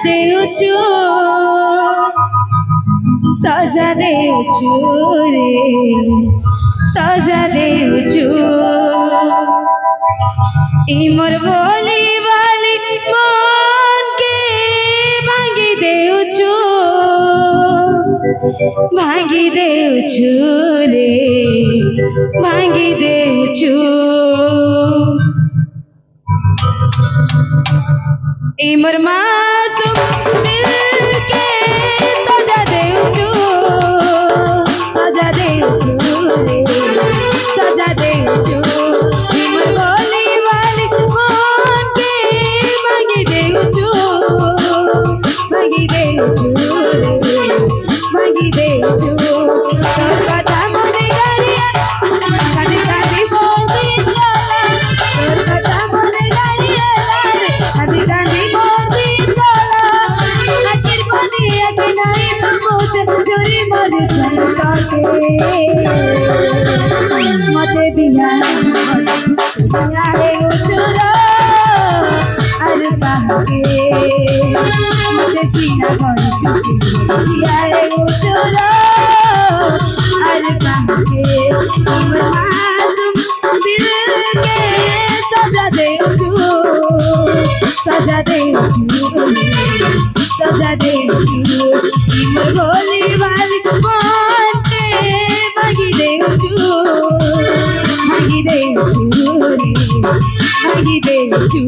देउछु सजा देउछु रे सजा देउछु इमर बोली वाली मन के भांगी देउछु रे भांगी देउछु इमर मासूम दिल के सजा देउछु रे सजा देउछु इमर बोली वाली मन के भांगी देउछु रे भांगी देउछु तोर कथा मने गारिया काटी काटी बोली जाला तोर कथा मने गारिया काटी काटी बोली जाला आखिर बनी आखिर नहीं मुझे चोरी मर चलता के मते बिया रे उचुरा अरे बाके मते सीना गई बिया रे उचुरा अरे बाके मासूम दिल के सजा देउछु इमर बोली वाली मन के भांगी देउछु रे भांगी देउछु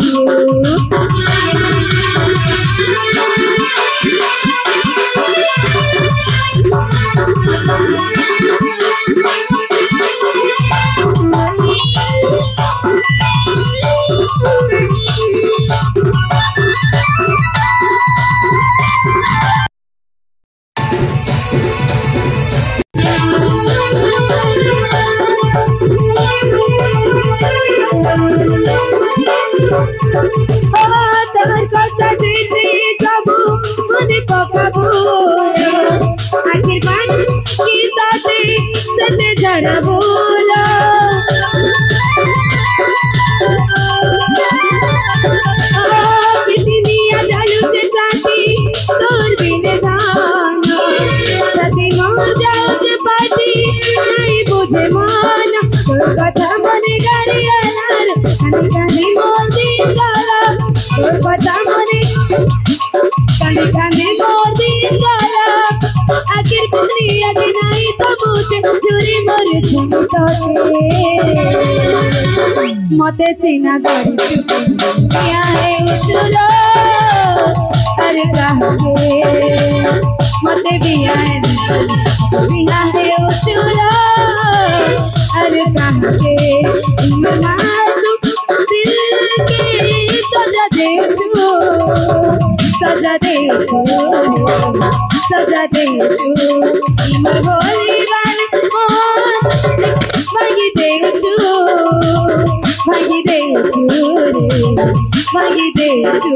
तोहर कथा दीदी सबू मुनि पकाबू आखिर बात की साथी सते झड़बू कितनिया जालू से साथी तोर बिने धान सती हो जाओ से पाटी नहीं बुझे मान तोर कथा मने गालिया लार कानी कानी मोदी गाला तोर कथा मने कानी कानी मोदी गाला आखिर पुत्री आखिर नहीं तो मुझे चोरी मोर झुमका मते सीना गड़ी क्या है उचुरा अरे कहे मते बिया है उचुरा अरे कहे मासूम दिल के सजा देउछु इमर बोली वाली मन भांगी देउछु रे भांगी देउछु